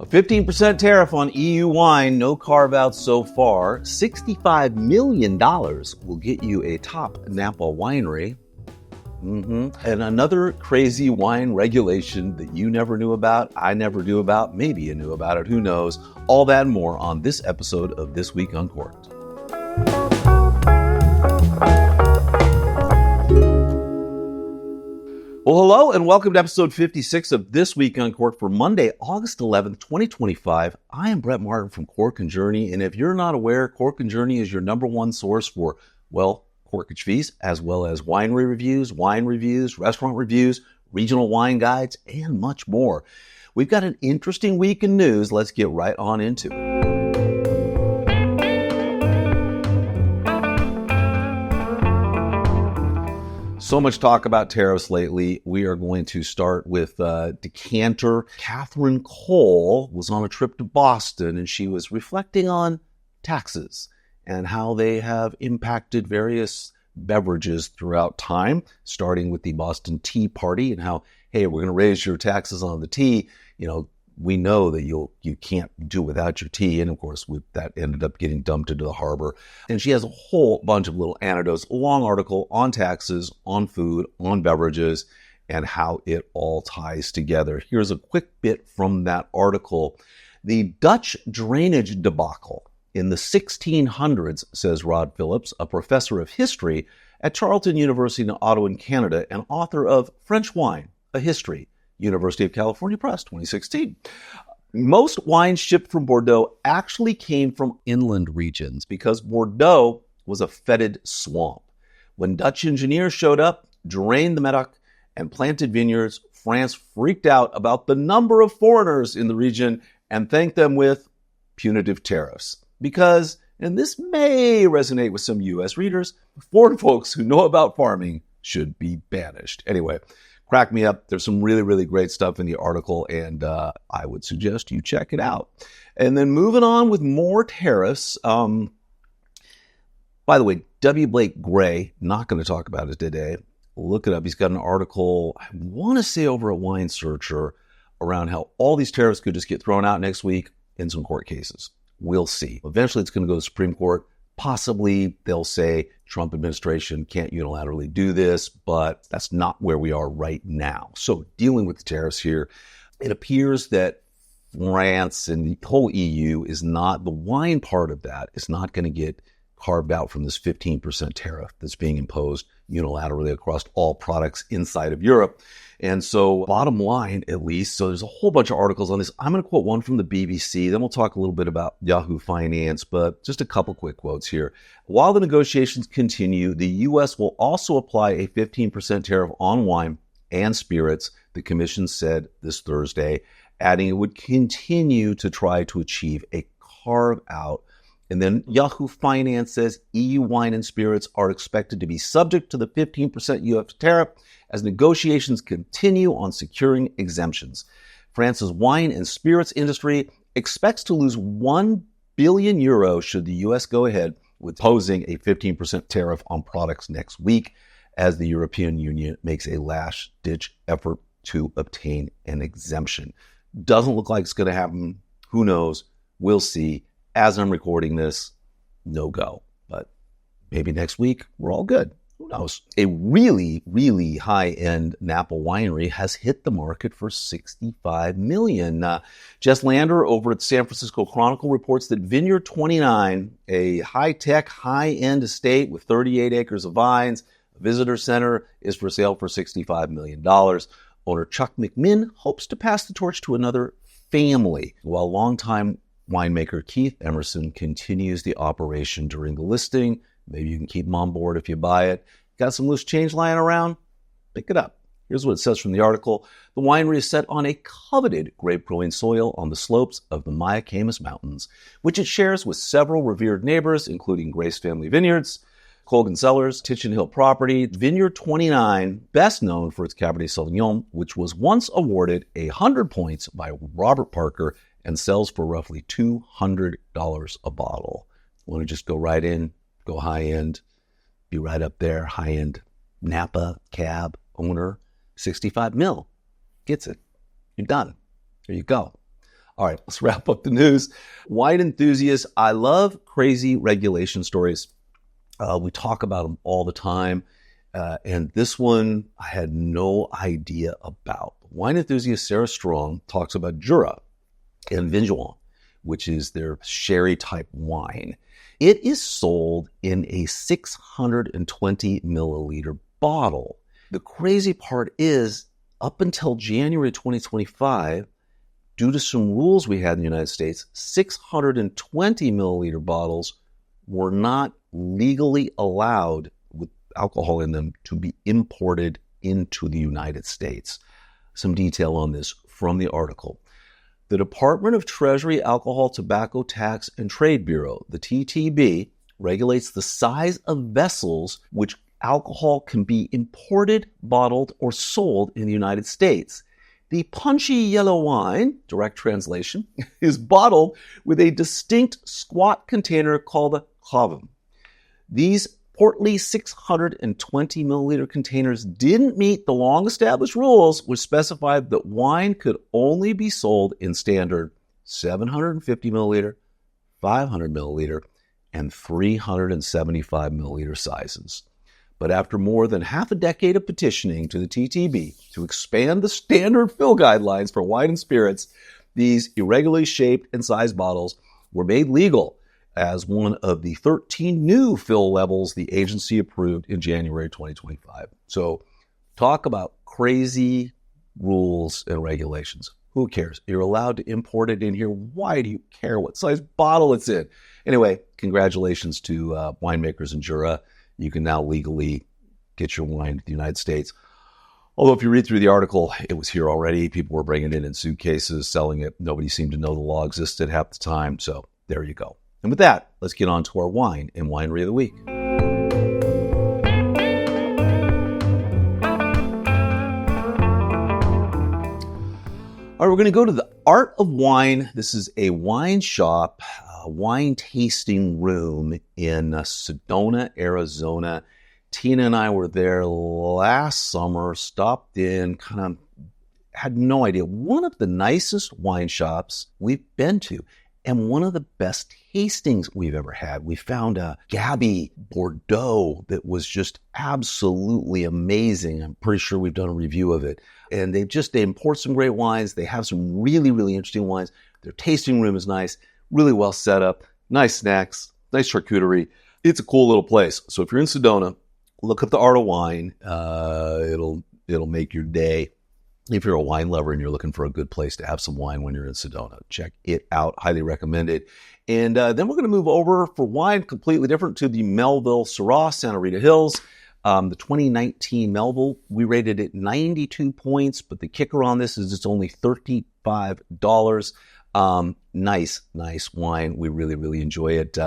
A 15% tariff on EU wine, no carve-outs so far. $65 million will get you a top Napa winery. And another crazy wine regulation that you never knew about, I never knew about, maybe you knew about it, who knows. All that and more on this episode of This Week Uncorked. Well, hello and welcome to episode 56 of This Week Uncorked for Monday, August 11th, 2025. I am Brett Martin from Cork and Journey, and if you're not aware, Cork and Journey is your number one source for, well, Corkage fees, as well as winery reviews, wine reviews, restaurant reviews, regional wine guides, and much more. We've got an interesting week in news. Let's get right on into it. So much talk about tariffs lately. We are going to start with decanter. Katherine Cole was on a trip to Boston, and she was reflecting on taxes and how they have impacted various beverages throughout time, starting with the Boston Tea Party and how, hey, we're going to raise your taxes on the tea. You know, we know that you can't do without your tea. And of course, that ended up getting dumped into the harbor. And she has a whole bunch of little anecdotes, a long article on taxes, on food, on beverages, and how it all ties together. Here's a quick bit from that article. The Dutch drainage debacle in the 1600s, says Rod Phillips, a professor of history at Charleton University in Ottawa, Canada, and author of French Wine, A History, University of California Press, 2016. Most wines shipped from Bordeaux actually came from inland regions because Bordeaux was a fetid swamp. When Dutch engineers showed up, drained the Medoc, and planted vineyards, France freaked out about the number of foreigners in the region and thanked them with punitive tariffs. Because, and this may resonate with some U.S. readers, foreign folks who know about farming should be banished. Anyway, crack me up. There's some really, really great stuff in the article, and I would suggest you check it out. And then moving on with more tariffs. By the way, W. Blake Gray, not going to talk about it today. Look it up. He's got an article, I want to say over at Wine Searcher, around how all these tariffs could just get thrown out next week in some court cases. We'll see. Eventually, it's going to go to the Supreme Court. Possibly they'll say Trump administration can't unilaterally do this, but that's not where we are right now. So dealing with the tariffs here, it appears that France and the whole EU is not, the wine part of that is not going to get carved out from this 15% tariff that's being imposed unilaterally across all products inside of Europe. And so bottom line, at least, so there's a whole bunch of articles on this. I'm going to quote one from the BBC, then we'll talk a little bit about Yahoo Finance, but just a couple quick quotes here. While the negotiations continue, the U.S. will also apply a 15% tariff on wine and spirits, the Commission said this Thursday, adding it would continue to try to achieve a carve-out. And then Yahoo Finance says EU wine and spirits are expected to be subject to the 15% U.S. tariff as negotiations continue on securing exemptions. France's wine and spirits industry expects to lose €1 billion should the U.S. go ahead with imposing a 15% tariff on products next week as the European Union makes a last-ditch effort to obtain an exemption. Doesn't look like it's going to happen. Who knows? We'll see. As I'm recording this, no go. But maybe next week, we're all good. Who knows? A really, really high-end Napa winery has hit the market for $65 million. Jess Lander over at San Francisco Chronicle reports that Vineyard 29, a high-tech, high-end estate with 38 acres of vines, a visitor center, is for sale for $65 million. Owner Chuck McMinn hopes to pass the torch to another family, while longtime winemaker Keith Emerson continues the operation during the listing. Maybe you can keep him on board if you buy it. Got some loose change lying around? Pick it up. Here's what it says from the article. The winery is set on a coveted grape-growing soil on the slopes of the Mayacamas Mountains, which it shares with several revered neighbors, including Grace Family Vineyards, Colgan Cellars, Titchin Hill Property, Vineyard 29, best known for its Cabernet Sauvignon, which was once awarded 100 points by Robert Parker and sells for roughly $200 a bottle. Want to just go right in, go high-end, be right up there, high-end Napa cab owner, 65 mil. Gets it. You're done. There you go. All right, let's wrap up the news. Wine enthusiasts, I love crazy regulation stories. We talk about them all the time. And this one I had no idea about. Wine enthusiast Sarah Strong talks about Jura and Vingeon, which is their sherry-type wine. It is sold in a 620 milliliter bottle. The crazy part is, up until January 2025, due to some rules we had in the United States, 620 milliliter bottles were not legally allowed with alcohol in them to be imported into the United States. Some detail on this from the article. The Department of Treasury Alcohol, Tobacco Tax and Trade Bureau, the TTB, regulates the size of vessels which alcohol can be imported, bottled, or sold in the United States. The punchy yellow wine, direct translation, is bottled with a distinct squat container called a clavum. These portly 620 milliliter containers didn't meet the long-established rules which specified that wine could only be sold in standard 750 milliliter, 500 milliliter, and 375 milliliter sizes. But after more than half a decade of petitioning to the TTB to expand the standard fill guidelines for wine and spirits, these irregularly shaped and sized bottles were made legal as one of the 13 new fill levels the agency approved in January 2025. So talk about crazy rules and regulations. Who cares? You're allowed to import it in here. Why do you care what size bottle it's in? Anyway, congratulations to winemakers in Jura. You can now legally get your wine to the United States. Although if you read through the article, it was here already. People were bringing it in suitcases, selling it. Nobody seemed to know the law existed half the time. So there you go. And with that, let's get on to our wine and winery of the week. All right, we're going to go to the Art of Wine. This is a wine shop, a wine tasting room in Sedona, Arizona. Tina and I were there last summer, stopped in, kind of had no idea. One of the nicest wine shops we've been to, and one of the best tastings we've ever had. We found a Gabby Bordeaux that was just absolutely amazing. I'm pretty sure we've done a review of it. And they import some great wines. They have some really, really interesting wines. Their tasting room is nice, really well set up, nice snacks, nice charcuterie. It's a cool little place. So if you're in Sedona, look up the Art of Wine. It'll make your day. If you're a wine lover and you're looking for a good place to have some wine when you're in Sedona, check it out. Highly recommend it. And then we're going to move over for wine completely different to the Melville Syrah, Santa Rita Hills. The 2019 Melville, we rated it 92 points, but the kicker on this is it's only $35. Nice wine. We really, really enjoy it.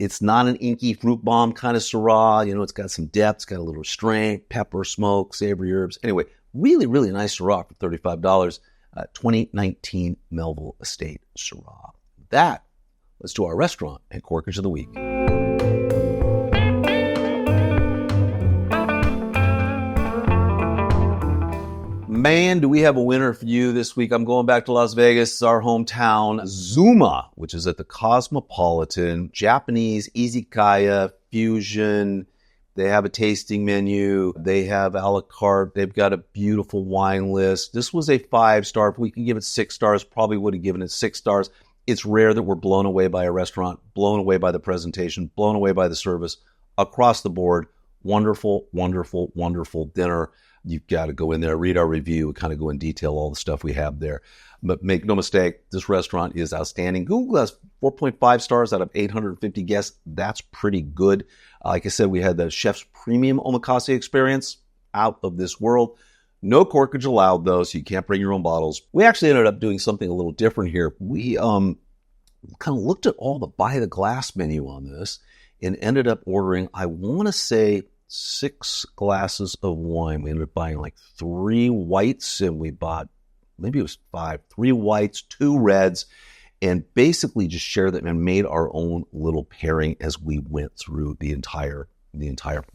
It's not an inky fruit bomb kind of Syrah. You know, it's got some depth, it's got a little strength, pepper, smoke, savory herbs. Anyway, really, really nice Syrah for $35. 2019 Melville Estate Syrah. With that, let's do our restaurant and Corkage of the week. Man, do we have a winner for you this week. I'm going back to Las Vegas, our hometown. Zuma, which is at the Cosmopolitan. Japanese, izakaya, fusion. They have a tasting menu. They have a la carte. They've got a beautiful wine list. This was a 5-star. If we can give it 6 stars, probably would have given it 6 stars. It's rare that we're blown away by a restaurant, blown away by the presentation, blown away by the service. Across the board, wonderful, wonderful, wonderful dinner. You've got to go in there, read our review, kind of go in detail all the stuff we have there. But make no mistake, this restaurant is outstanding. Google has 4.5 stars out of 850 guests. That's pretty good. Like I said, we had the chef's premium omakase experience, out of this world. No corkage allowed, though, so you can't bring your own bottles. We actually ended up doing something a little different here. We kind of looked at all the by-the-glass menu on this and ended up ordering, I want to say, 6 glasses of wine. We ended up buying like 3 whites, and we bought, maybe it was 5, 3 whites, 2 reds, and basically just shared them and made our own little pairing as we went through the entire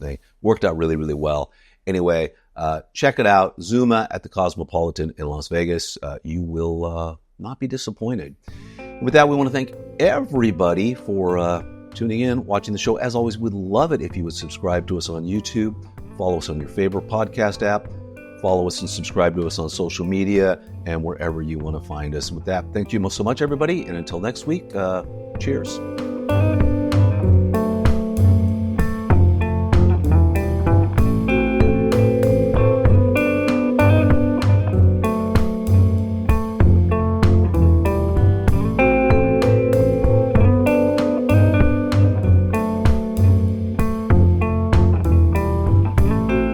thing. Worked out really, really well. Anyway, check it out. Zuma at the Cosmopolitan in Las Vegas. You will not be disappointed. With that, we want to thank everybody for tuning in, watching the show. As always, we'd love it if you would subscribe to us on YouTube, follow us on your favorite podcast app, follow us and subscribe to us on social media and wherever you want to find us. With that, thank you so much, everybody. And until next week, cheers.